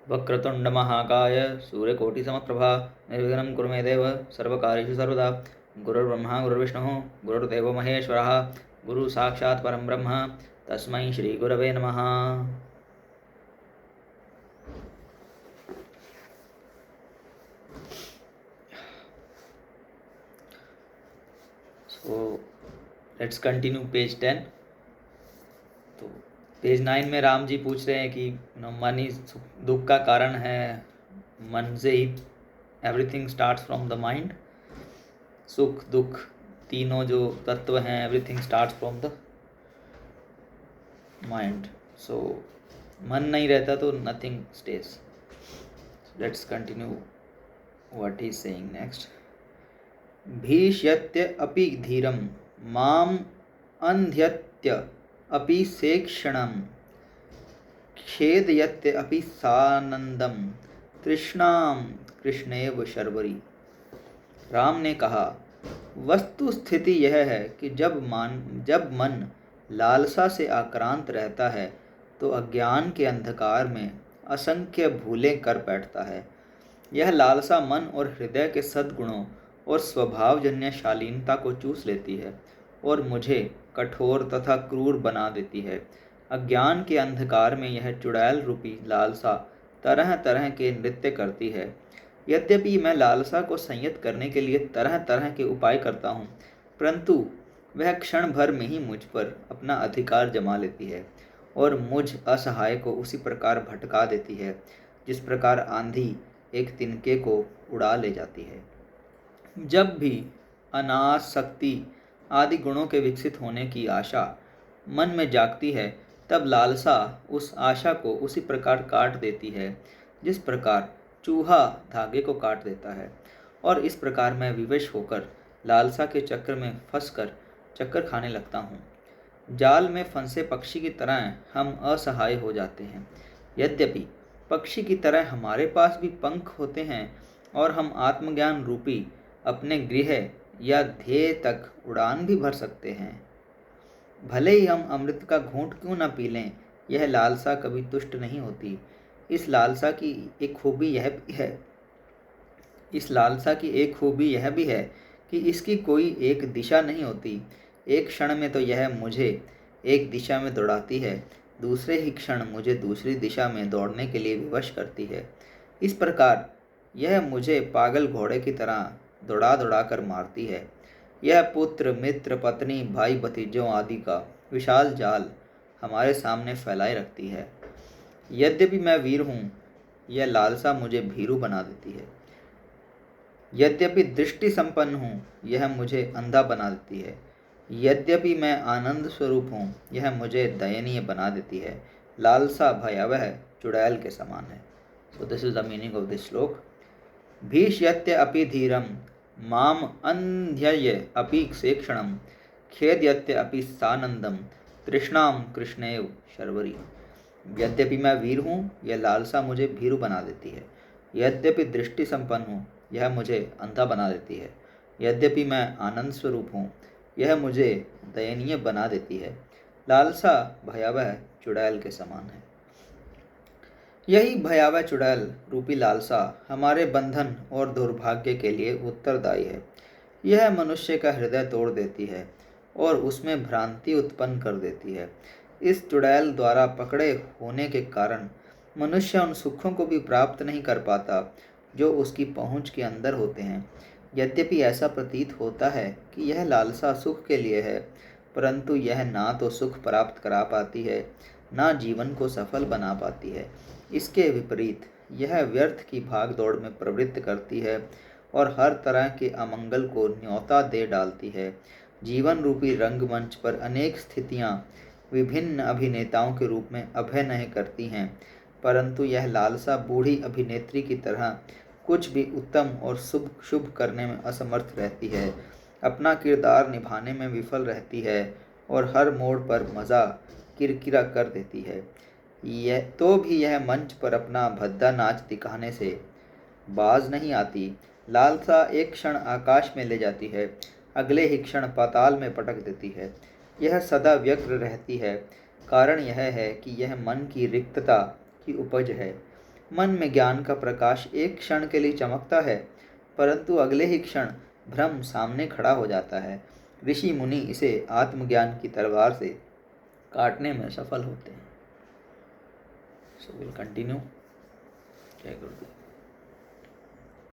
वक्रतुंड महाकाय सूर्यकोटि समप्रभा निर्विघ्नं कुरु मे देव सर्वकार्येषु सर्वदा। गुरुर्ब्रह्मा गुरुर्विष्णुः गुरुर्देवो महेश्वरः गुरु साक्षात् परं ब्रह्म तस्मै श्री गुरवे नमः। So let's continue page 10. तो पेज 9 में राम जी पूछ रहे हैं कि मन ही दुख का कारण है, मन से ही everything starts from the mind. सुख दुख तीनों जो तत्व हैं, everything starts from the mind. So मन नहीं रहता तो nothing stage. Let's continue what he is saying next. भीष्यत्य अपि धीरं माम अंध्यत्य अपि सेक्षणं खेदयत्य अपि सानंदम तृष्णाम कृष्णेव शर्वरी। राम ने कहा, वस्तु स्थिति यह है कि जब मन लालसा से आक्रांत रहता है तो अज्ञान के अंधकार में असंख्य भूलें कर बैठता है। यह लालसा मन और हृदय के सद्गुणों और स्वभावजन्य शालीनता को चूस लेती है और मुझे कठोर तथा क्रूर बना देती है। अज्ञान के अंधकार में यह चुड़ैल रूपी लालसा तरह तरह के नृत्य करती है। यद्यपि मैं लालसा को संयत करने के लिए तरह तरह के उपाय करता हूँ, परंतु वह क्षण भर में ही मुझ पर अपना अधिकार जमा लेती है और मुझ असहाय को उसी प्रकार भटका देती है जिस प्रकार आंधी एक तिनके को उड़ा ले जाती है। जब भी अनासक्ति आदि गुणों के विकसित होने की आशा मन में जागती है, तब लालसा उस आशा को उसी प्रकार काट देती है जिस प्रकार चूहा धागे को काट देता है। और इस प्रकार मैं विवश होकर लालसा के चक्र में फंसकर चक्कर खाने लगता हूँ। जाल में फंसे पक्षी की तरह हम असहाय हो जाते हैं। यद्यपि पक्षी की तरह हमारे पास भी पंख होते हैं और हम आत्मज्ञान रूपी अपने गृह या ध्येय तक उड़ान भी भर सकते हैं। भले ही हम अमृत का घूंट क्यों न पी लें, यह लालसा कभी तुष्ट नहीं होती। इस लालसा की एक खूबी यह भी है कि इसकी कोई एक दिशा नहीं होती। एक क्षण में तो यह मुझे एक दिशा में दौड़ाती है, दूसरे ही क्षण मुझे दूसरी दिशा में दौड़ने के लिए विवश करती है। इस प्रकार यह मुझे पागल घोड़े की तरह दौड़ा दौड़ा कर मारती है। यह पुत्र मित्र पत्नी भाई भतीजों आदि का विशाल जाल हमारे सामने फैलाए रखती है। यद्यपि मैं वीर हूँ, यह लालसा मुझे भीरू बना देती है। यद्यपि दृष्टि संपन्न हूँ, यह मुझे अंधा बना देती है। यद्यपि मैं आनंद स्वरूप हूँ, यह मुझे दयनीय बना देती है। लालसा भयावह चुड़ैल के समान है। So this is the meaning of this श्लोक। भीष्यत्य अपि धीरं माम अंध्यय अपि सेक्षणं खेदयत्य अपि सानंदम तृष्णाम कृष्णेव शर्वरी। यद्यपि मैं वीर हूँ, यह लालसा मुझे भीरू बना देती है। यद्यपि दृष्टि संपन्न हूँ, यह मुझे अंधा बना देती है। यद्यपि मैं आनंद स्वरूप हूँ, यह मुझे दयनीय बना देती है। लालसा भयावह चुड़ैल के समान है। यही भयावह चुड़ैल रूपी लालसा हमारे बंधन और दुर्भाग्य के लिए उत्तरदायी है। यह मनुष्य का हृदय तोड़ देती है और उसमें भ्रांति उत्पन्न कर देती है। इस चुड़ैल द्वारा पकड़े होने के कारण मनुष्य उन सुखों को भी प्राप्त नहीं कर पाता जो उसकी पहुंच के अंदर होते हैं। यद्यपि ऐसा प्रतीत होता है कि यह लालसा सुख के लिए है, परंतु यह ना तो सुख प्राप्त करा पाती है, ना जीवन को सफल बना पाती है। इसके विपरीत यह व्यर्थ की भागदौड़ में प्रवृत्त करती है और हर तरह के अमंगल को न्योता दे डालती है। जीवन रूपी रंगमंच पर अनेक स्थितियाँ विभिन्न अभिनेताओं के रूप में अभिनय करती हैं, परंतु यह लालसा बूढ़ी अभिनेत्री की तरह कुछ भी उत्तम और शुभ करने में असमर्थ रहती है, अपना किरदार निभाने में विफल रहती है और हर मोड़ पर मज़ा किरकिरा कर देती है। यह मंच पर अपना भद्दा नाच दिखाने से बाज नहीं आती। लालसा एक क्षण आकाश में ले जाती है, अगले ही क्षण पाताल में पटक देती है। यह सदा व्यग्र रहती है। कारण यह है कि यह मन की रिक्तता की उपज है। मन में ज्ञान का प्रकाश एक क्षण के लिए चमकता है, परंतु अगले ही क्षण भ्रम सामने खड़ा हो जाता है। ऋषि मुनि इसे आत्मज्ञान की तलवार से काटने में सफल होते हैं। So will continue. जय गुरुदेव।